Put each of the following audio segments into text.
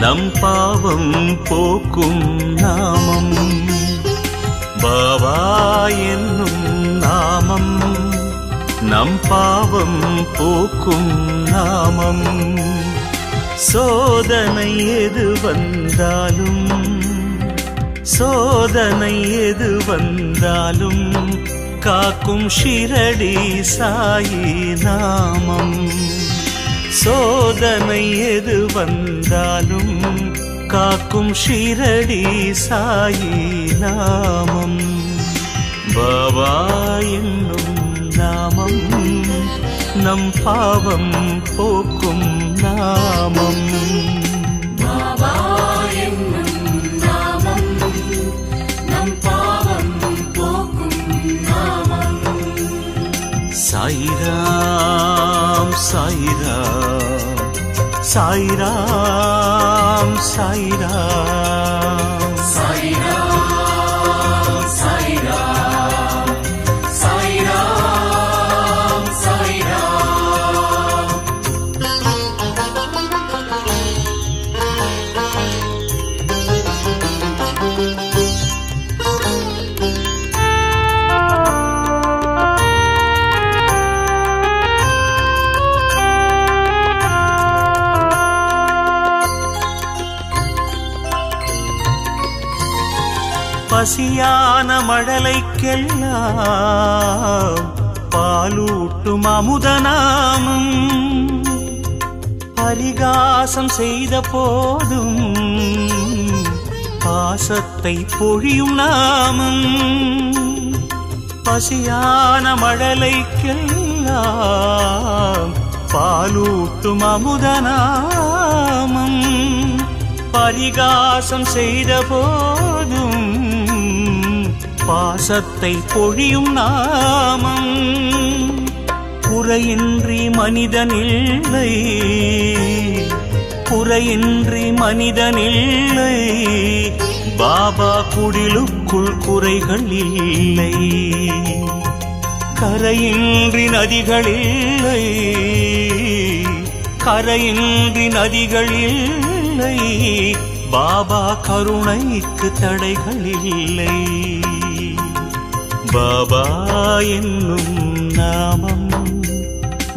நம் பாவம் போக்கும் நாமம். பாபா என்னும் நாமம் நம் பாவம் போக்கும் நாமம். சோதனை எது வந்தாலும் சோதனை எது வந்தாலும் காக்கும் ஷிரடி சாயி நாமம். சோதனை எது வந்தாலும் காக்கும் ஷிரடி சாயி நாமம். பாபா என்னும் நாமம் நம் பாவம் போக்கும் நாமம். பாபா என்னும் நாமம் நம் பாவம் போக்கும் நாமம். சாயிராம் சாயிராம் சாயிராம் சாயிராம் சாயிராம் சாயிராம் சாயிராம் சாயிராம். பசியான மழலைக்கெல்லாம் பாலூட்டும் அமுதநாமம். பரிகாசம் செய்த போதும் பாசத்தை பொழியும் நாமம். பசியான மழலைக்கெல்லாம் பாலூட்டும் அமுதநாமம். பரிகாசம் செய்த போதும் பாசத்தை பொழியும் நாமம். குறையின்றி மனிதனில்லை குறையின்றி மனிதனில்லை. பாபா குடிலுக்குள் குறைகள் இல்லை. கரையின்றி நதிகளில்லை கரையின்றி நதிகளில்லை. பாபா கருணைக்கு தடைகள் இல்லை. பாபா என்னும் நாமம்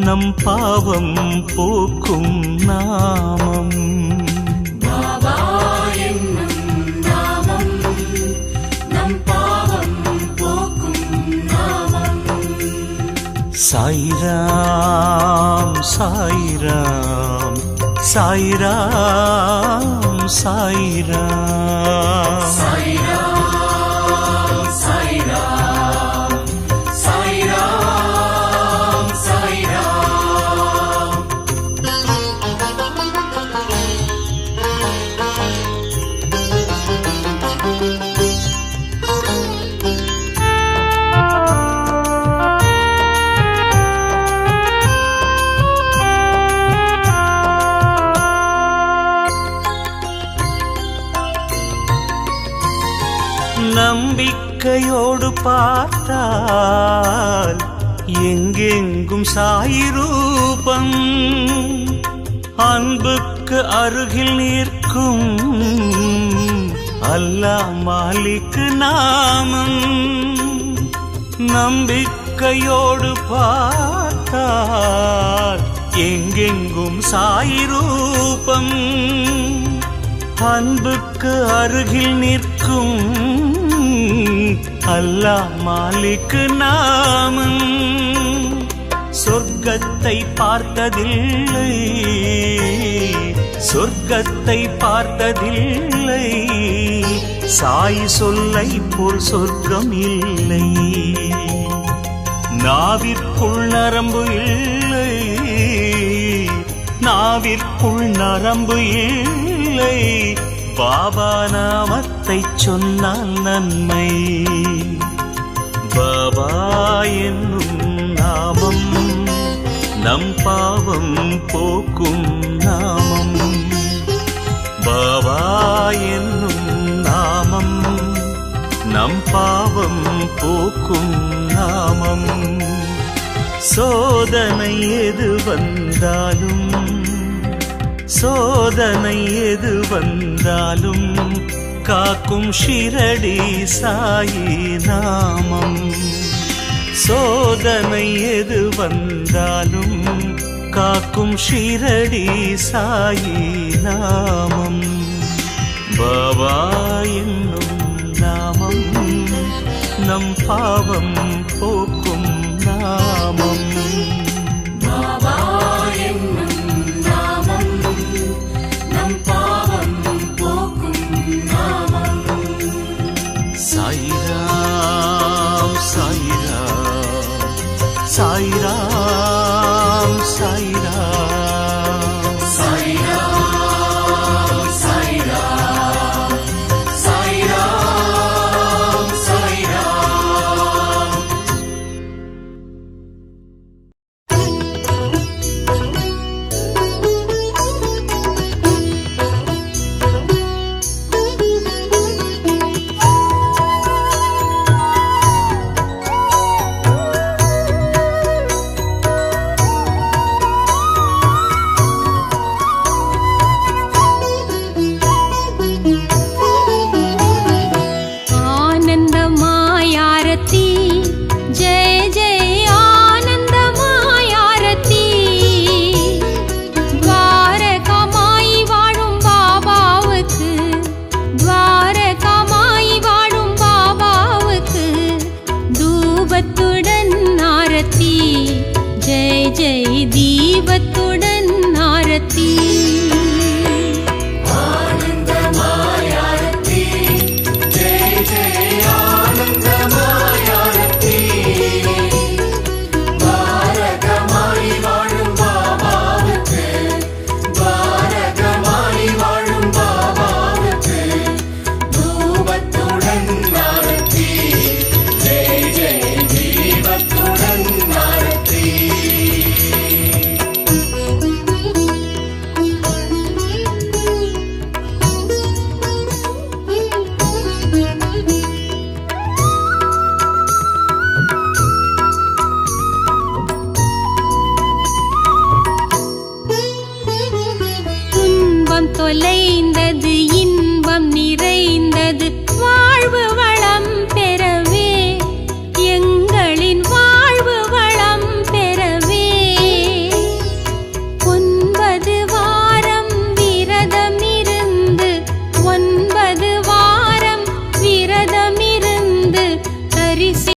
நம் பாவம் போக்கும் நாமம். பாபா என்னும் நாமம் நம் பாவம் போக்கும் நாமம். சாயிராம் சாயிராம் சாயிராம் சாயிராம் சாயிராம் சாயிராம் சாயிராம் சாயிராம். நம்பிக்கையோடு பார்த்தால் எங்கெங்கும் சாயி ரூபம். அன்புக்கு அருகில் நிற்கும் அல்லாஹ் மாலிக் நாமம். நம்பிக்கையோடு பார்த்தால் எங்கெங்கும் சாயி ரூபம். அன்புக்கு அருகில் நிற்கும் அல்லாஹ் மாலிக் நாமம். சொர்க்கத்தை பார்த்ததில்லை சொர்க்கத்தை பார்த்ததில்லை. சாய் சொல்லை போல் சொர்க்கம் இல்லை. நாவிற்குள் நரம்பு இல்லை நாவிற்குள் நரம்பு இல்லை. பாபா நாமத்தை சொன்னால் நன்மை. பாபா என்னும் நாமம் நம் பாவம் போக்கும் நாமம். பாபா என்னும் நாமம் நம் பாவம் போக்கும் நாமம். சோதனை எது வந்தாலும் சோதனை எது வந்தாலும் காக்கும் ஷிரடி சாயி நாமம். சோதனை எது வந்தாலும் காக்கும் ஷிரடி சாயி நாமம். பாபா என்னும் நாமம் நம் பாவம் போக்கும் நாமம். பாபா என்னும் நாமம் நம் பாவம் போக்கும் நாமம். சாயிராம் சாயிராம் சாயிராம் சாயிராம் சாய்ராம் சாய்ராம் சாய்ராம் சாய்ராம். आनन्दमायारती जय जय आनन्दमायारती. द्वारकामाई वाழும் பாபாவுக்கு, द्वारकामाई வாழும் பாபாவுக்கு தூபத்துடன் ஆரத்தி. ஜெய் ஜெய் தீபத்துடன் ஆரத்தி. ஆனந்தமாயாரத்தி ஜெய ஜெய ஆனந்தமாயாரத்தி. துவாரகமாய் வாழும் பாபாவுக்கு, துவாரகமாய் வாழும் பாபாவுக்கு தூபத்துடன் ஆரத்தி. ஜெய ஜெய தீபத்துடன் ஆரத்தி. துன்பம் தொலைந்தது, இன்பம் நிறைந்தது, வாழ்வு வளம் பெறவே, எங்களின் வாழ்வு வளம் பெறவே. 9 வாரம் விரதமிருந்து, 9 வாரம் விரதமிருந்து தரிசி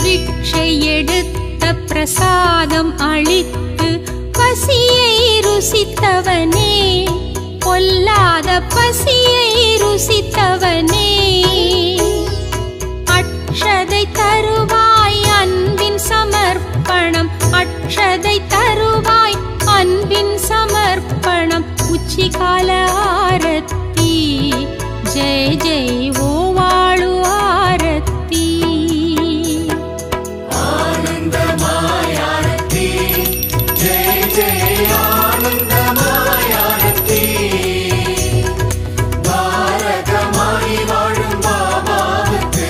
பிக்ஷை எடுத்த பிரசாதம் அளித்து பசியை ருசித்தவனே, பொல்லாத பசியை ருசித்தவனே, அக்ஷதை தருவாய் அன்பின் சமர்ப்பணம், அக்ஷதை தருவாய் அன்பின் சமர்ப்பணம், உச்சிகால ஆரத்தி ஜெய ஜெய் ஓ வாழு ஆரத்தி. ஆனந்தமாயாரத்தி ஜெய ஜெய ஆனந்தமாயாரத்தி. பாரகமாய் வாழும் பாபாவுக்கு,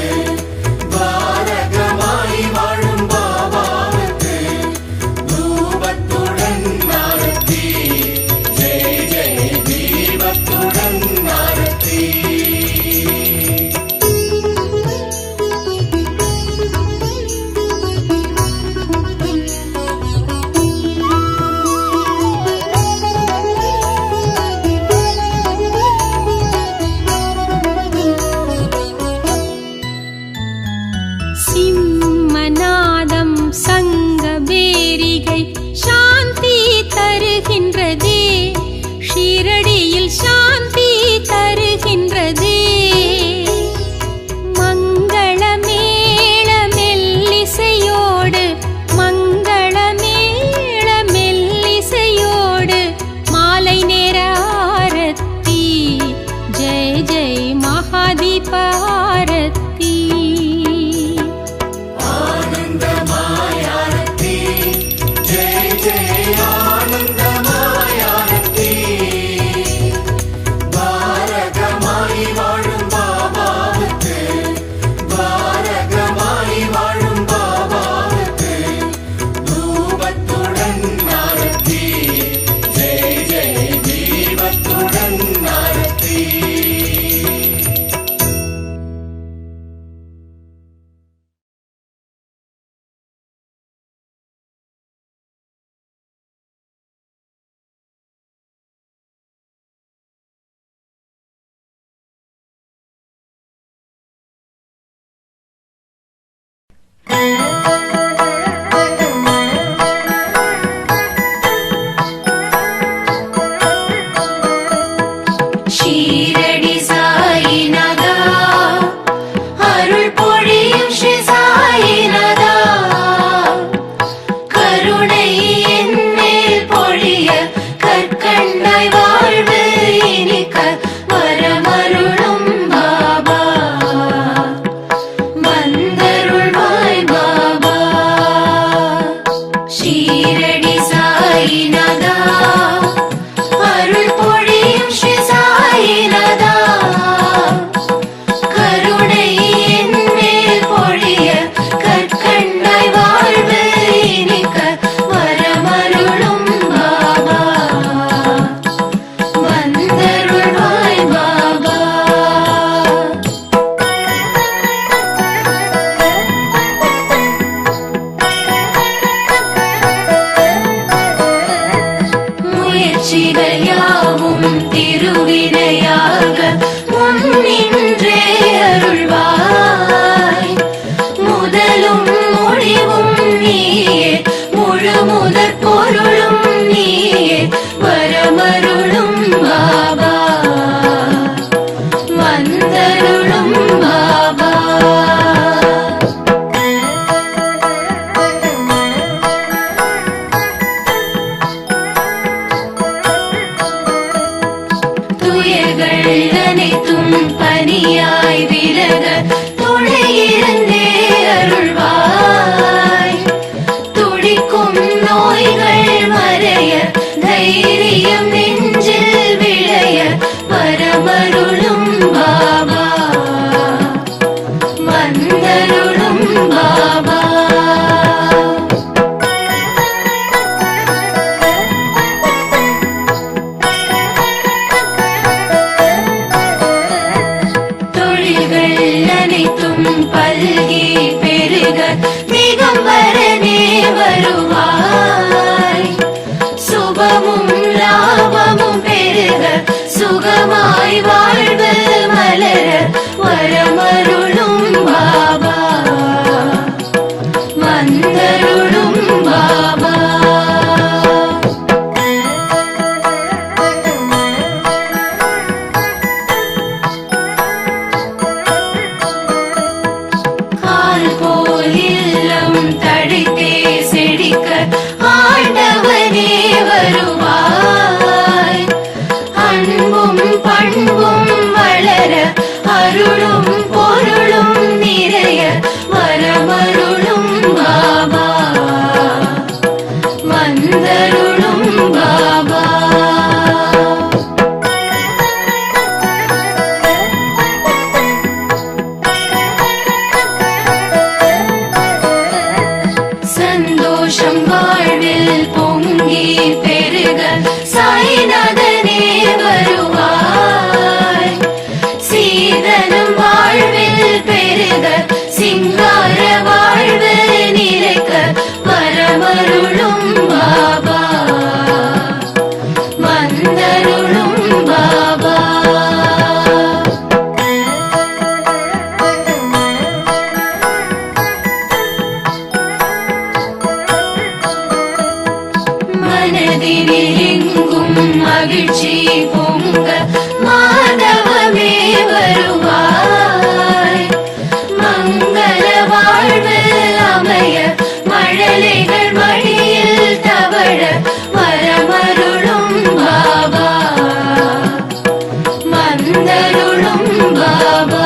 பாரகமாய் வாழும் பாபாவுக்கு தூபத்துடன் ஆரத்தி ஜெய ஜெய தீபத்துடன் ஆரத்தி. சிம்மநாதம் சங்கபேரிகை சாந்தி தருகின்றதே, ஷீரடியில் சாந்தி தருகின்றதே. மங்களமேள மெல்லிசையோடு, மங்களமேள மெல்லிசையோடு மாலை நேர ஆரத்தி ஜெய ஜெய் மகாதீப ஆரத்தி. ஆனந்தமாயாரத்தி ஜெய ஜெய ஆனந்தமாயாரத்தி. பாரகமாய் வாழும் பாபாவுக்கு, பாரகமாய் வாழும் பாபாவுக்கு தூபத்துடன் ஆரத்தி ஜெய ஜெய தீபத்துடன் ஆரத்தி. ஷீரடி சாயிநாதா, அருள் பொழியும் ஸ்ரீ சாயிநாதா, கருணை என் மேல் பொழிய கற்கண்டாய் வாழ்வு இனிக்க வரமருளும் பாபா, வந்தருள்வாய் பாபா. ஷீரடி சாயிநாதா, அருள் பொழியும் ஸ்ரீ சாயிநாதா, கருணை என் மேல் பொழிய கற்கண்டாய் வாழ்வு இனிக்க வரமருளும் பாபா, வந்தருள்வாய் பாபா. முயற்சிகள் யாவும் திருவினையாக முன்னின்றே அருள்வாய், முதலும் முடிவும் நீயே, முழு முதற் பொருளும் நீயே, வரமருளும் பாபா, வந்தருளும் பாபா. துயர்கள் அனைத்தும் பனியாய் விலக துணையிருந்தே அருள்வாய், துடிக்கும் நோய்கள் மறைய தைரியம் நெஞ்சில் விளைய வரமருளும் பாபா, வந்தருளும் பாபா. தொழில்கள் வந்தருளும் பாபா. சந்தோஷம் வாழ்வில் பொங்கி பெருக சாய்நாதனே வருவாய். சீதனம் வாழ்வில் பெருக சிங்கார வாழ்வு நிறைக்க வரமருளும் பாபா. வந்தருளும் பாபா. மனதினில் எங்கும் மகிழ்ச்சி பொங்க மாதவமே வருவாய். மங்கள வாழ்வு அமைய மழலைகள் மடியில் தவழ வரமருளும் பாபா. வந்தருளும் பாபா.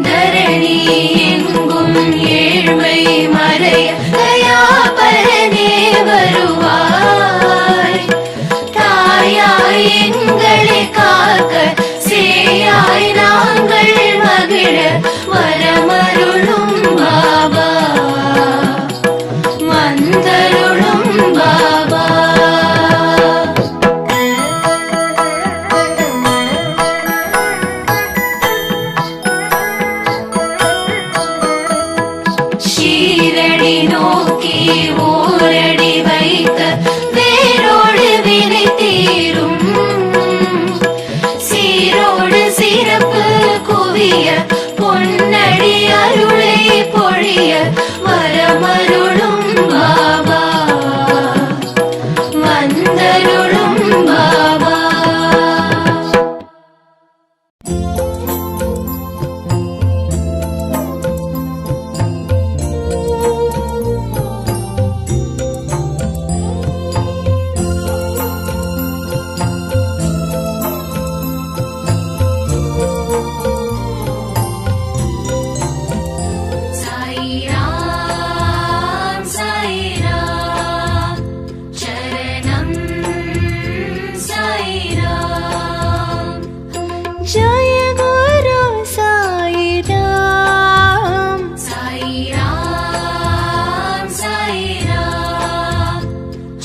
தரணி எங்கும் ஏழ்மை மறைய தயாபரனே வருவாய். தாயாய் எங்களை காக்க சேயாய் நாங்கள் மகிழ வரமருளும் பாபா. வந்தருளும் பாபா. ஷீரடி நோக்கி ஓரடி வைக்க வேரோடு வினை தீரும். சீரோடு சிறப்பு குவிய பொன்னடி அருளை பொழிய வரமருளும் பாபா. வந்தருளும் பாபா. சாய்ராம் சாய்ராம் சரணம் சாய்ராம். ஜய குரு சாய்ராம். சாய்ராம் சாய்ராம்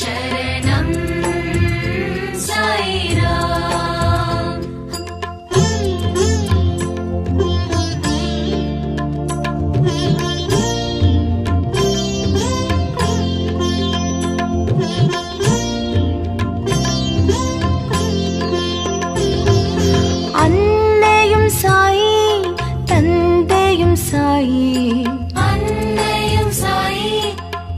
சரணம் சாய்ராம். அன்னையும் சாயி தந்தையும் சாயி. அன்னையும் சாயி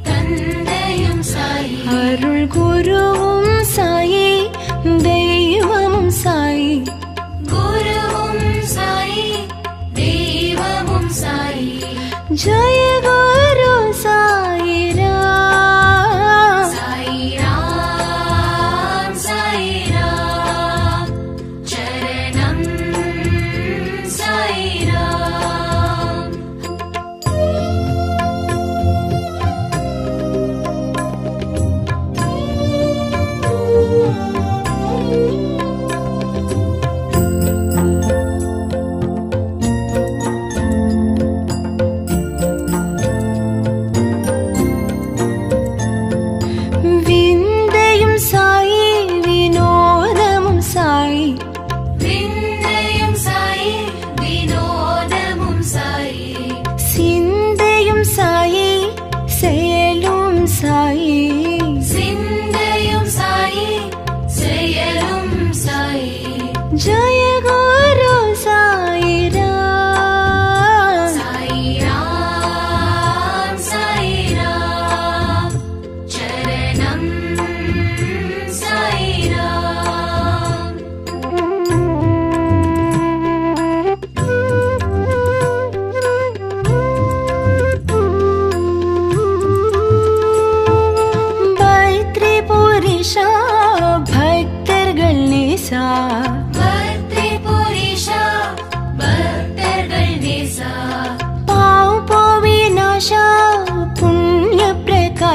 தந்தையும் சாயி. அருள் குருவும் சாயி தெய்வமும் சாயி. குருவும் சாயி தெய்வமும் சாயி. ஜய குரு சாய்ராம். சாய்ராம் சாய்ராம் சரணம் சாய்ராம்.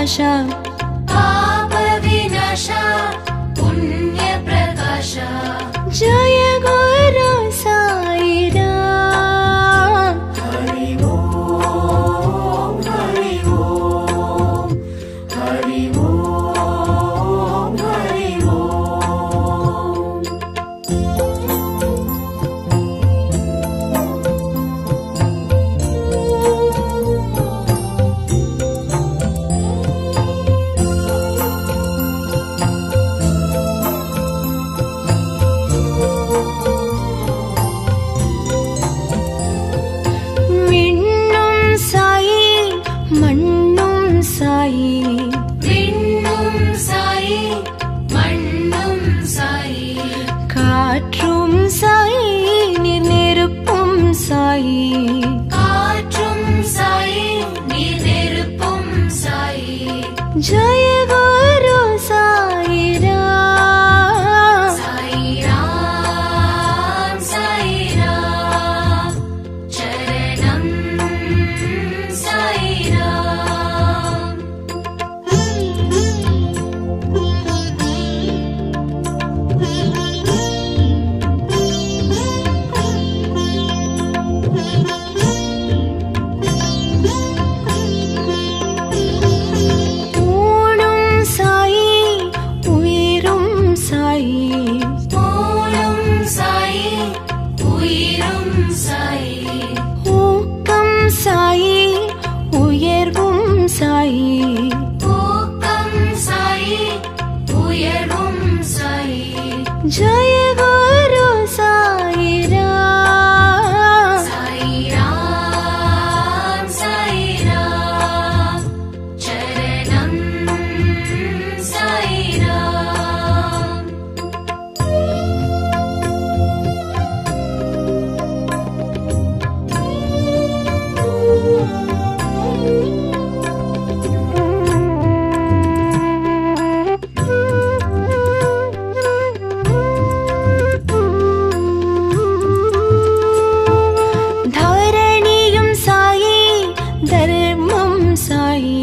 प्रकाश पाप विनाश पुण्य प्रकाश जय गुरु साई राम हरि ओम हरि ओम हरि ओम हरि ओम। விண்ணும் சாயி மண்ணும் சாயி விண்ணும் சாயி மண்ணும் சாயி காற்றும் சாயி நீர் நெருப்பும் சாயி காற்றும் சாயி நீர் நெருப்பும் சாயி ஜய குரு சாய் ராம் சாய் ராம் சாய் ராம் சரணம் சாய் ராம் ஊனும் சாயி உயிரும் சாயி போலும் சாயி உயிரும் சாயி ஊக்கம் சாயி உயர்வும் சாயி ஊக்கம் சாயி உயர்வும் சாயி ஜய குரு சாய் ராம் சாய் ராம் சாய் ராம் சரணம் சாய் ராம் தரணியும் சாயி தர்மம் சாயி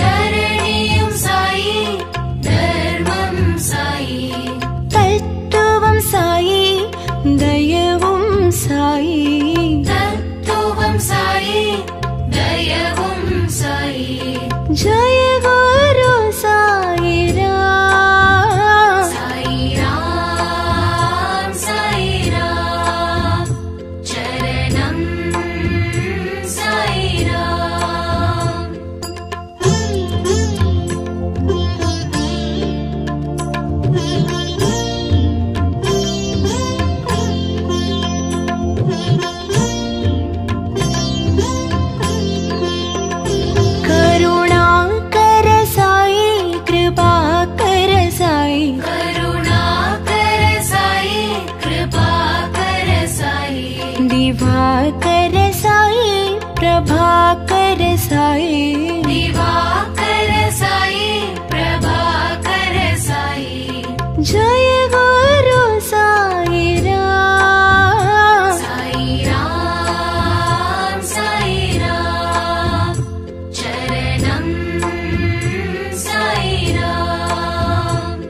தரணியும் சாயி தர்மம் சாயி தத்துவம் சாயி தயவும் சாயி தத்துவம் சாயி தயவும் சாயி ஜய குரு சாய் ராம் சாய் ராம் சாய் ராம் சரணம் சாய் ராம் करुणाकर साई कृपाकर साई करुणाकर साई कृपाकर साई दिवाकर साई प्रभाकर साई दिवाकर साई प्रभाकर साई जय गुरु साई राम साई राम साई राम चरणम साई राम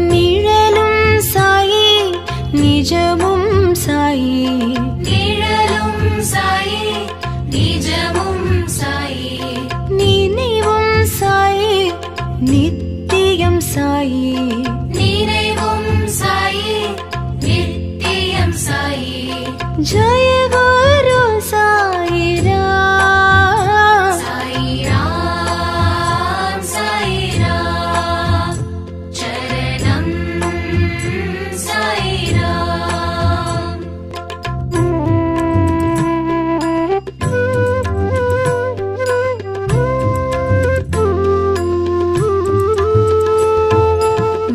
நிழலும் சாயி நிஜமும் சாயி நிழலும் சாயி நிஜமும் சாயி நினைவும் சாயி நித்தியம் சாயி நினைவும் சாயி நித்தியம் சாயி ஜய குரு சாய் ராம் சாய் ராம் சாய் ராம் சரணம் சாய் ராம்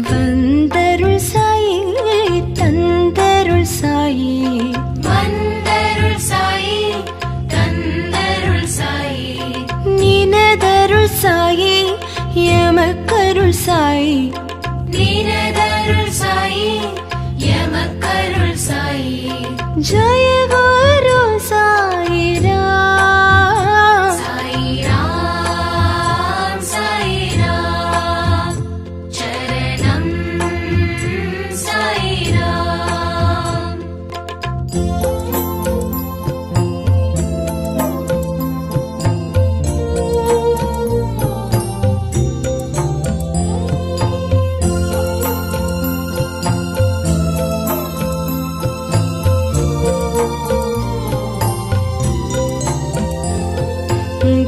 வந்தருள் சாயி தந்தருள் சாயி வந்த சாயி நினதருள் சாயி எமக்கருள் சாயி ஜய குரு சாயிராம் சாயிராம் சாயிராம் சரணம் சாயிராம்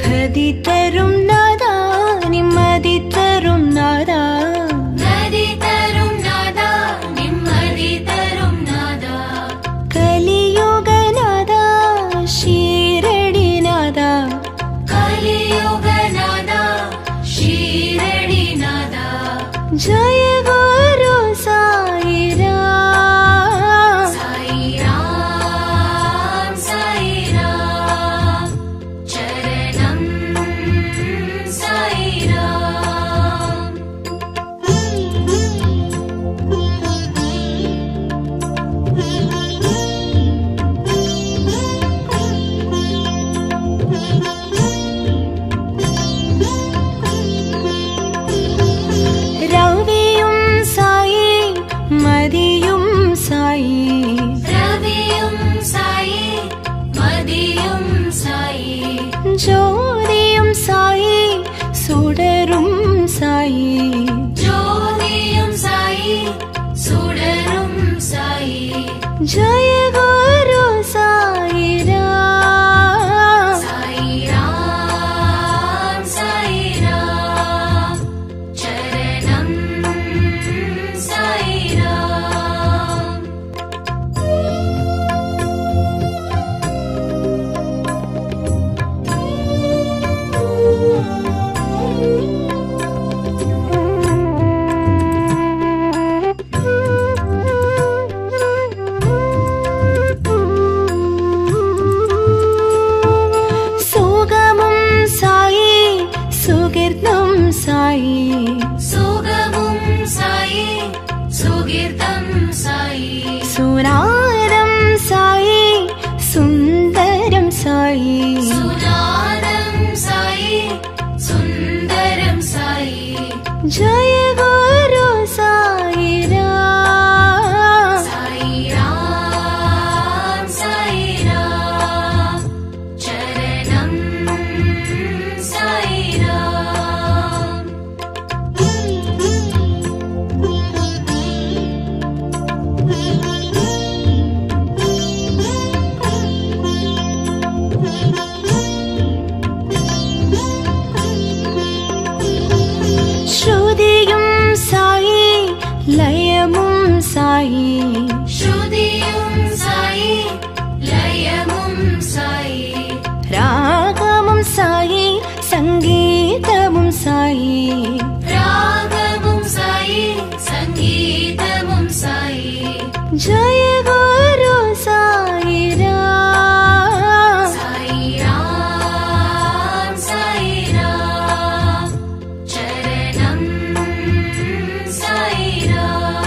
கதி தரும் நாதா நிம்மதி தரும் நாதா நதி தரும் நாதா நிம்மதி தரும் நாதா கலியுக நாதா ஷீரடி நாதா கலியுக நாதா ஷீரடி நாதா ஜய குரு சாயிராம் சாயிராம் சாயிராம் சரணம் சாயிராம் ரவியும் சாயி மதியும் சாயி ரவியும் சாயி மதியும் சாயி ஜோதியும் சாயி சுடரும் சாயி ஜோதியும் சாயி சுடரும் சாயி ஜய குரு சாயிராம் சாயிராம் சாயிராம் சரணம் சாயிராம் சுகமும் சாயி சுகிர்தம் சாயி சுகமும் சாயி சுகீர்த்தம் சாயி சுராரம் சாயி சுந்தரம் சாயி சுநாதம் சாயி சுந்தரம் சாயி ஜய குரு சாயிராம் சாயிராம் சாயிராம் சரணம் சாயிராம் ஸ்ருதியும் சாயி லயமும் சாயி ஸ்ருதியும் சாயி லயமும் சாயி ராகமும் சாயி சங்கீதமும் சாயி ராகமும் சாயி சங்கீதமும் சாயி ஜய குரு சாயிராம் சாயிராம் சாயிராம் சரணம் சாயிராம்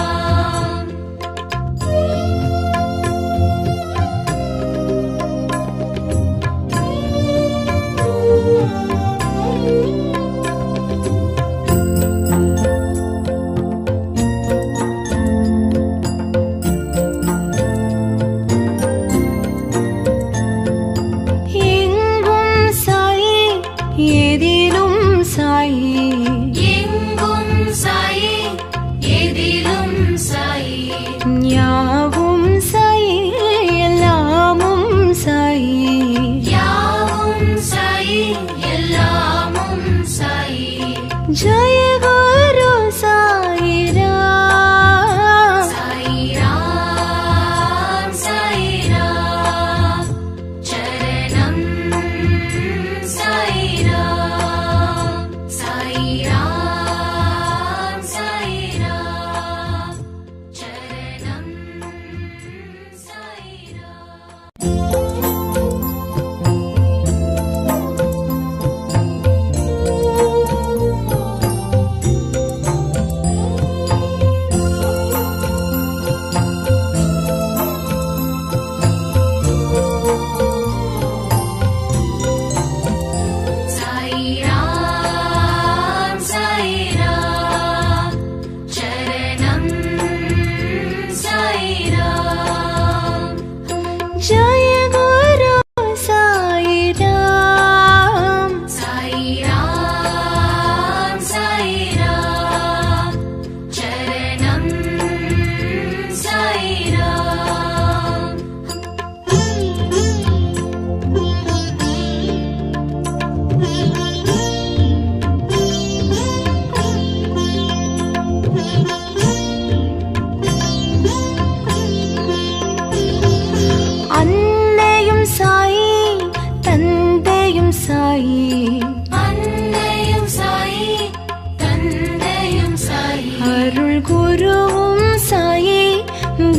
குருவும் சாயி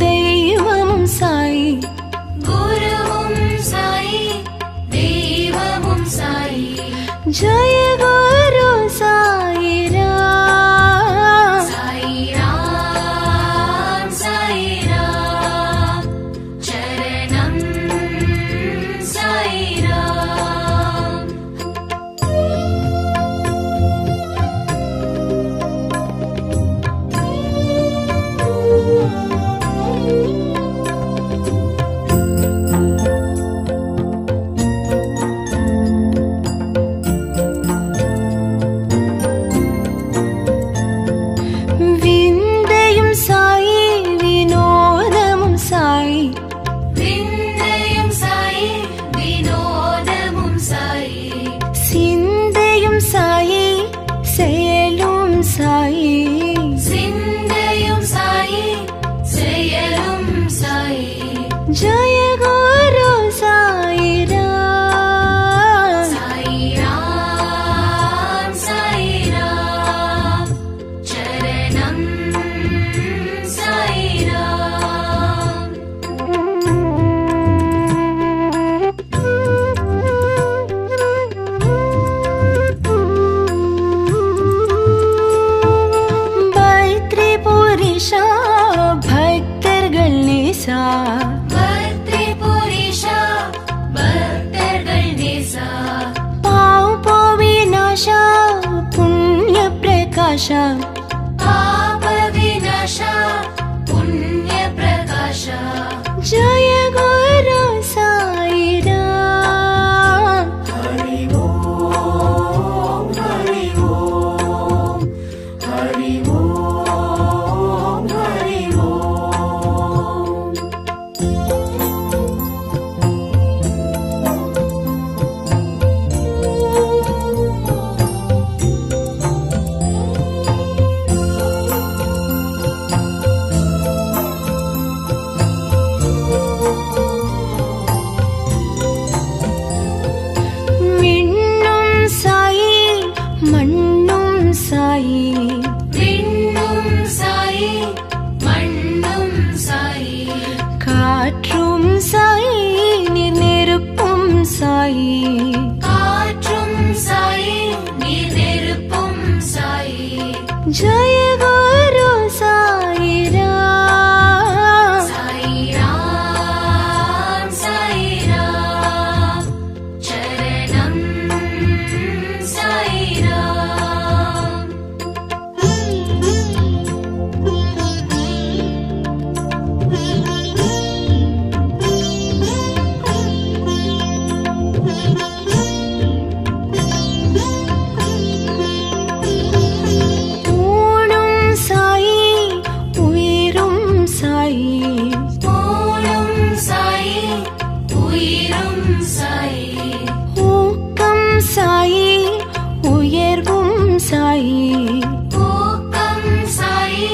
தெய்வமும் சாயி குருவும் சாயி தெய்வமும் சாயி ஜெய குரு சாயிராம் சாயிராம் சாயிராம் சரணம் சாயிராம் விந்தையும் சாயி வினோதமும் சாயி விந்தையும் சாயி வினோதமும் சாயி சிந்தையும் சாயி செயலும் சாயி சிந்தையும் சாயி செயலும் சாயி ஜெய குரு சாயிராம் சாயிராம் சாயிராம் சரணம் சாயிராம் பைத்ரி புரிஷா பக்தர்கள் நேசா பக்தி புரிஷா பக்தர்கள் நேசா பாவ் விநாசா புண்ணிய பிரகாஷா பாப விநாசா புண்ணிய பிரகாஷா ஜெய குரு சாயிராம் ஹரி ஓம் ஹரி ஓம் ஹரி ஓம் ஹரி ஓம் விண்ணும் சாயி மண்ணும் சாயி விண்ணும் சாயி மண்ணும் சாயி காற்றும் சாயி நீர் நெருப்பும் சாயி காற்றும் சாயி நீர் நெருப்பும் சாயி ஜெய குரு சாயிராம் சாயிராம் சாயிராம் சரணம் சாயிராம் ஊனும் சாயி உயிரும் சாயி ஊனும் சாயி உயிரும் சாயி ஊக்கம் சாயி உயர்வும் சாயி ஊக்கம் சாயி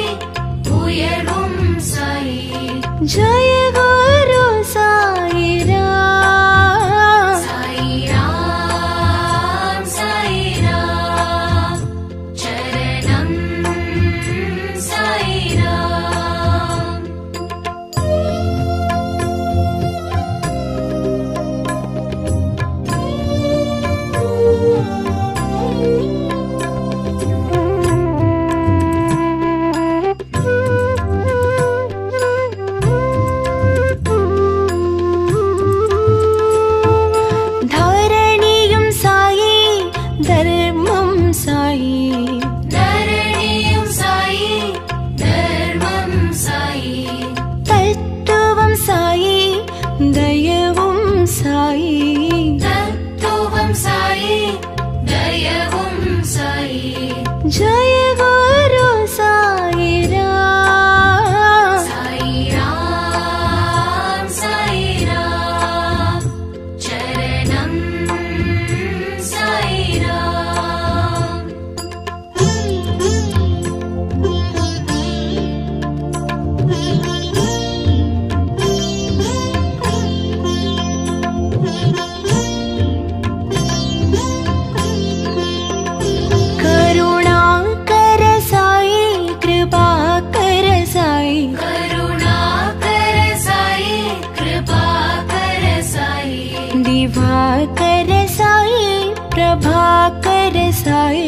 உயர்வும் சாயி ஜெய குரு சாயிராம் சாயிராம் சாயிராம் சரணம் சாயிராம் साई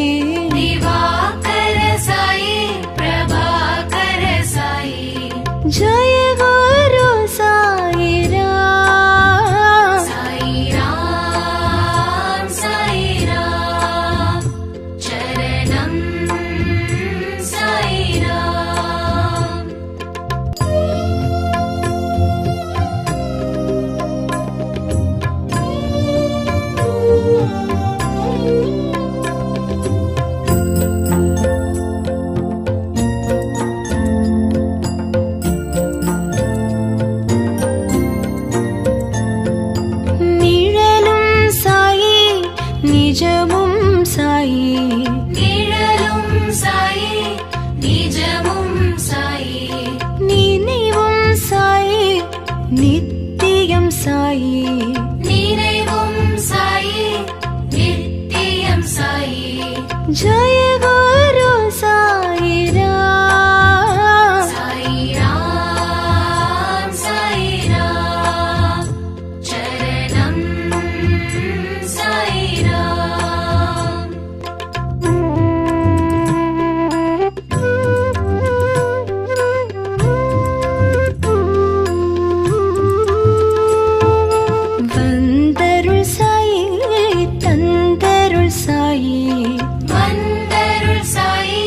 दिवाकर साई प्रभाकर साई जय गुरु साई राम साई राम चरणम साई राम நிழலும் சாயி நிஜமும் சாயி நிழலும் சாயி நிஜமும் சாயி நினைவும் சாயி நித்தியம் சாயி நினைவும் சாயி நித்தியம் சாயி जय गुरु साई राम साई राम चरणम साई राम வந்தருள் சாயி தந்தருள் சாயி வந்தருள் சாயி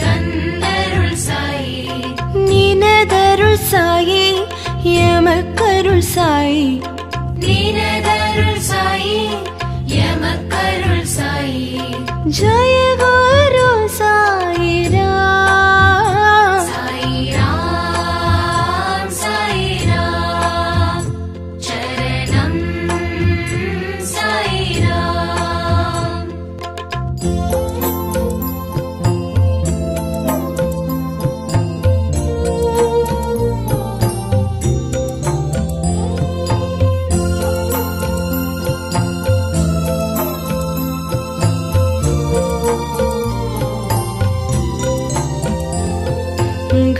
தந்தருள் சாயி நினதருள் சாயி எமக்கருள் சாயி நினதருள் சாயி எமக்கருள் சாயி जय गुरु साई राम साई राम चरणम साई राम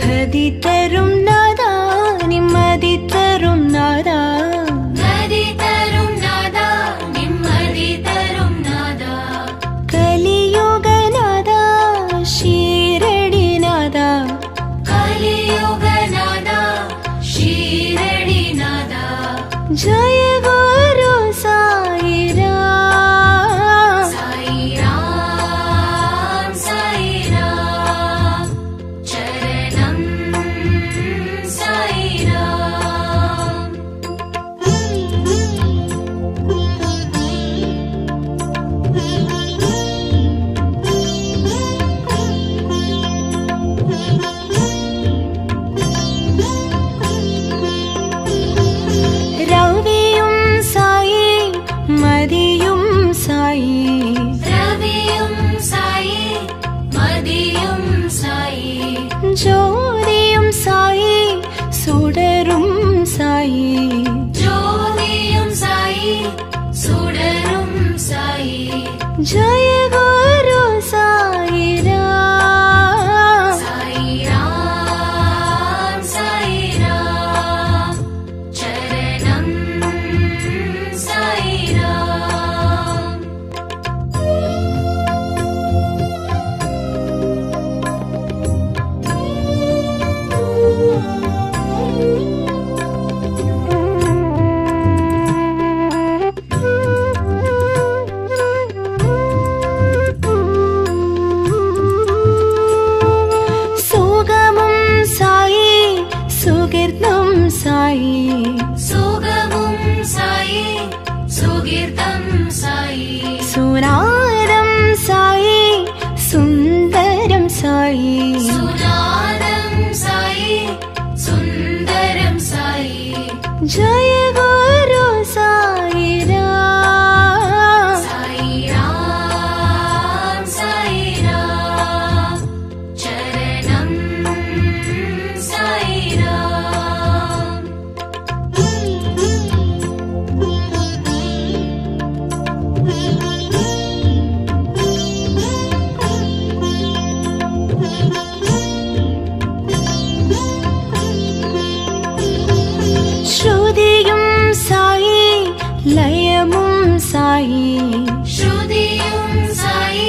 கதி தரும் நாதா நிம்மதி தரும் நாதா நதி தரும் நாதா நிம்மதி தரும் நாதா கலியுக நாதா ஷீரடி நாதா கலியுக நாதா ஷீரடி நாதா जय गुरु साई राम साई राम चरणम साई राम ரவியும் சாயி மதியும் சாயி ரவியும் சாயி மதியும் சாயி ஜோதியும் சாயி சுடரும் சாயி ஜோதியும் சாயி சுடரும் சாயி जय गुरु साई राम साई राम चरणम साई राम சுகமும் சாயி சுகிர்தம் சாயி சுகமும் சாயி சுகீர்த்தம் சாயி சுனாதம் சாயி சுந்தரம் சாயி சுநாதம் சாயி சுந்தரம் சாயி जय गुरु साई राम साई राम चरणम साई राम ஸ்ருதியும் சாயி லயமும் சாயி ஸ்ருதியும் சாயி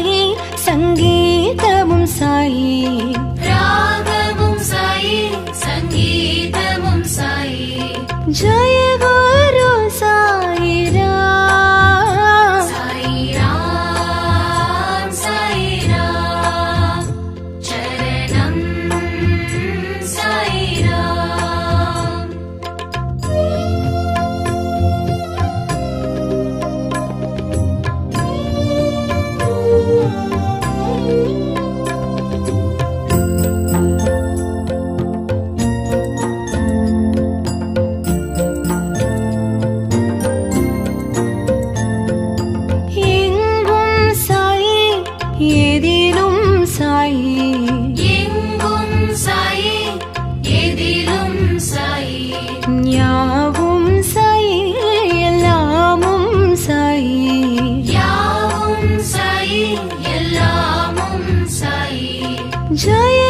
சாயி சங்கீதமும் சாயி ராகமும் சாயி சங்கீதமும் சாயி ஜய குரு சாயிராம் சாயிராம் சாயிராம் சரணம் சாயிராம் எங்கும் சாயி எதிலும் சாயி எங்கும் சாயி எதிலும் சாயி யாவும் சாயி எல்லாமும் சாயி யாவும் சாயி எல்லாமும் சாயி ஜய